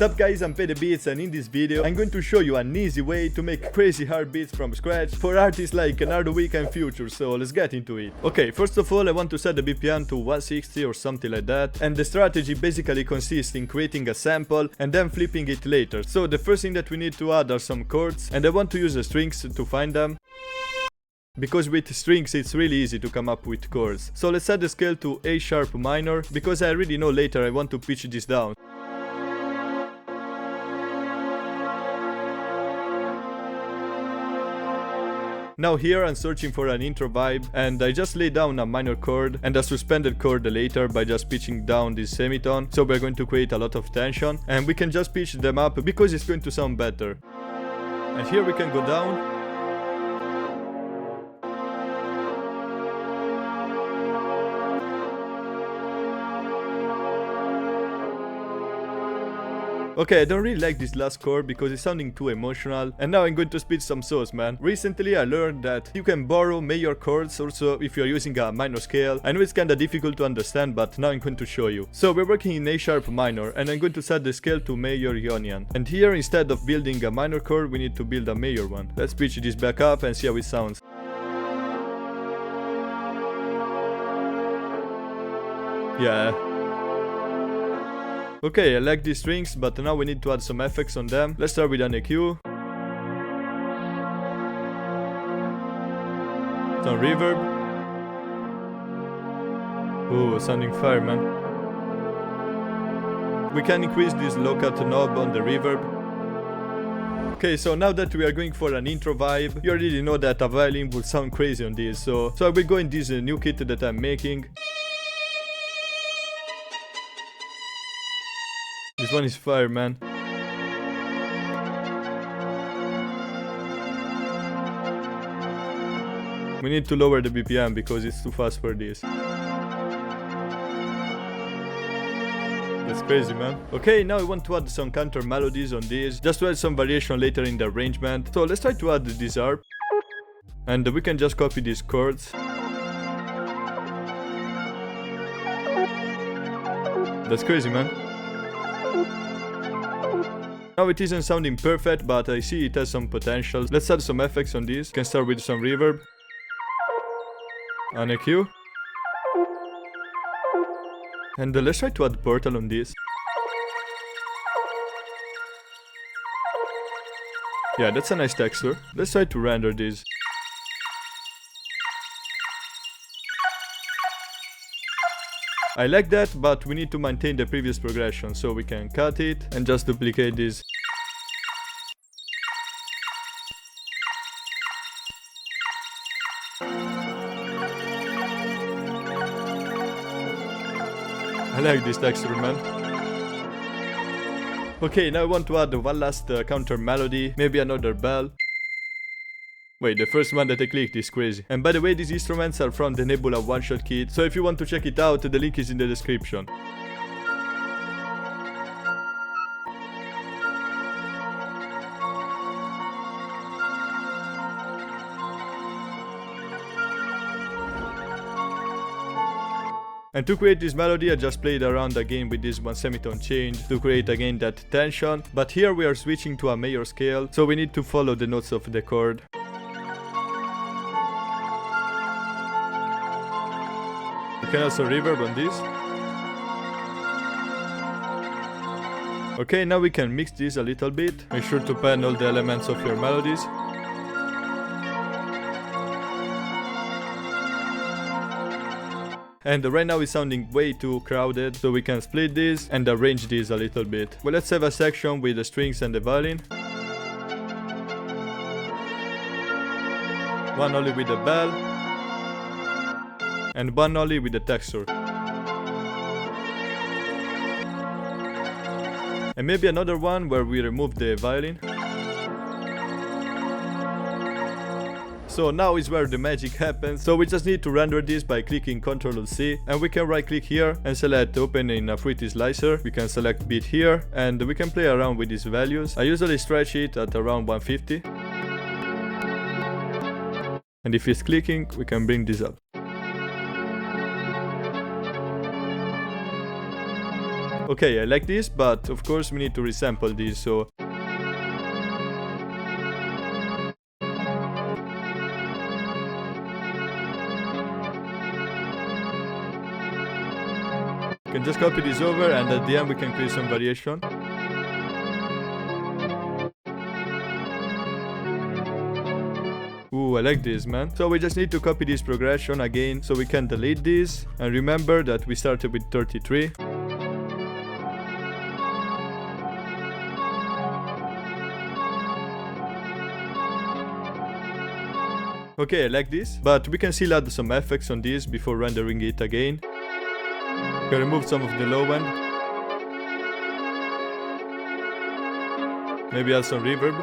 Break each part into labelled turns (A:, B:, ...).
A: Sup guys, I'm Pedebeats, and in this video I'm going to show you an easy way to make crazy hard beats from scratch for artists like Nardo, Wick and Future, so let's get into it. Okay, first of all I want to set the BPM to 160 or something like that, and the strategy basically consists in creating a sample and then flipping it later. So the first thing that we need to add are some chords, and I want to use the strings to find them, because with strings it's really easy to come up with chords. So let's set the scale to A sharp minor, because I already know later I want to pitch this down. Now here I'm searching for an intro vibe, and I just lay down a minor chord and a suspended chord later by just pitching down this semitone. So we're going to create a lot of tension, and we can just pitch them up because it's going to sound better. And here we can go down. Okay, I don't really like this last chord because it's sounding too emotional, and now I'm going to spit some sauce, man. Recently I learned that you can borrow major chords also if you're using a minor scale. I know it's kinda difficult to understand, but now I'm going to show you. So we're working in A sharp minor, and I'm going to set the scale to major Ionian. And here, instead of building a minor chord, we need to build a major one. Let's pitch this back up and see how it sounds. Yeah. Okay, I like these strings, but now we need to add some effects on them. Let's start with an EQ. Some reverb. Ooh, sounding fire, man. We can increase this low cut knob on the reverb. Okay, so now that we are going for an intro vibe, you already know that a violin would sound crazy on this, so I will go in this new kit that I'm making. This one is fire, man. We need to lower the BPM because it's too fast for this. That's crazy, man. Okay, now I want to add some counter melodies on this, just to add some variation later in the arrangement. So let's try to add this harp. And we can just copy these chords. That's crazy, man. Now it isn't sounding perfect, but I see it has some potential. Let's add some effects on this. Can start with some reverb. An EQ. And let's try to add portal on this. Yeah, that's a nice texture. Let's try to render this. I like that, but we need to maintain the previous progression, so we can cut it and just duplicate this. I like this texture, man. Okay, now I want to add one last counter melody, maybe another bell. Wait, the first one that I clicked is crazy. And by the way, these instruments are from the Nebula Multi Kit, so if you want to check it out, the link is in the description. And to create this melody, I just played around again with this one semitone change to create again that tension. But here we are switching to a major scale, so we need to follow the notes of the chord. You can also reverb on this. Okay, now we can mix this a little bit. Make sure to pan all the elements of your melodies. And right now it's sounding way too crowded, so we can split this and arrange this a little bit. Well, let's have a section with the strings and the violin. One only with the bell. And one only with the texture. And maybe another one where we remove the violin. So now is where the magic happens. So we just need to render this by clicking Ctrl+C, and we can right click here and select open in a 3D slicer. We can select beat here, and we can play around with these values. I usually stretch it at around 150. And if it's clicking, we can bring this up. Okay, I like this, but of course we need to resample this, so... You can just copy this over, and at the end we can create some variation. Ooh, I like this, man. So we just need to copy this progression again, so we can delete this. And remember that we started with 33. Okay, I like this, but we can still add some effects on this before rendering it again. We can remove some of the low end. Maybe add some reverb.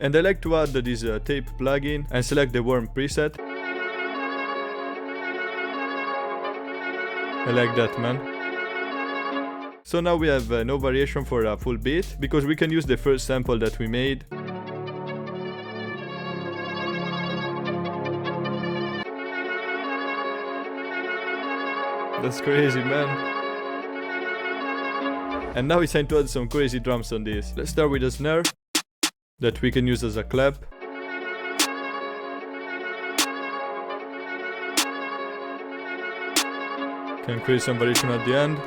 A: And I like to add this tape plugin and select the warm preset. I like that, man. So now we have no variation for a full beat, because we can use the first sample that we made. That's crazy, man. And now it's time to add some crazy drums on this. Let's start with a snare that we can use as a clap. Can create some variation at the end.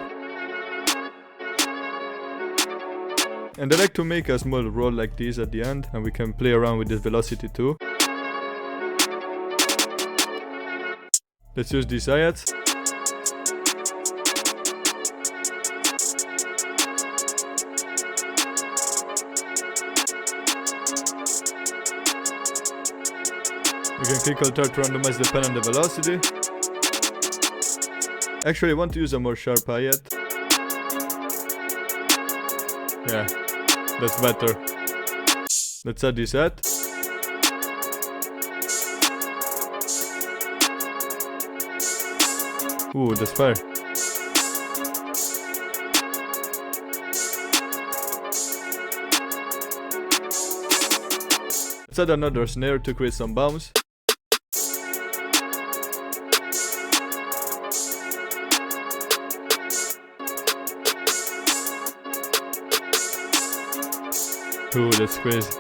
A: And I like to make a small roll like this at the end, and we can play around with this velocity too. Let's use these hi-hats. We can click Alt to randomize the pen and the velocity. Actually, I want to use a more sharp hi-hat. Yeah, that's better. Let's add this hat. Ooh, that's fire. Let's add another snare to create some bounce. Ooh, that's crazy.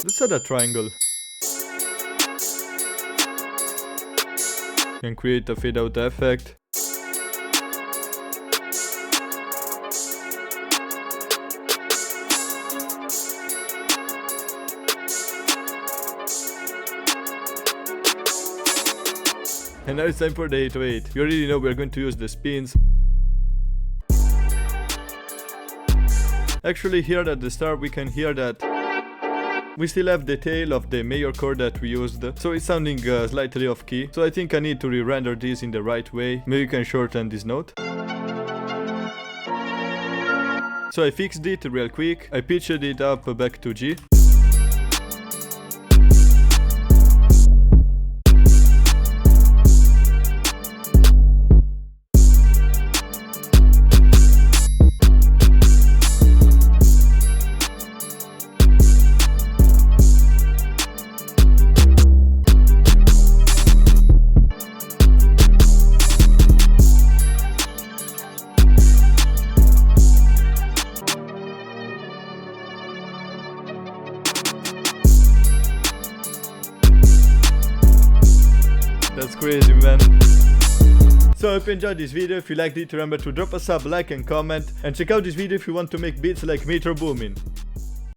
A: Let's add a triangle. Can create a fade out effect. And now it's time for the 808. You already know we're going to use the spins. Actually, here at the start we can hear that we still have the tail of the major chord that we used, so it's sounding slightly off key. So I think I need to re-render this in the right way. Maybe you can shorten this note. So I fixed it real quick. I pitched it up back to G. That's crazy, man. So I hope you enjoyed this video. If you liked it, remember to drop a sub, like and comment, and check out this video if you want to make beats like Metro Boomin.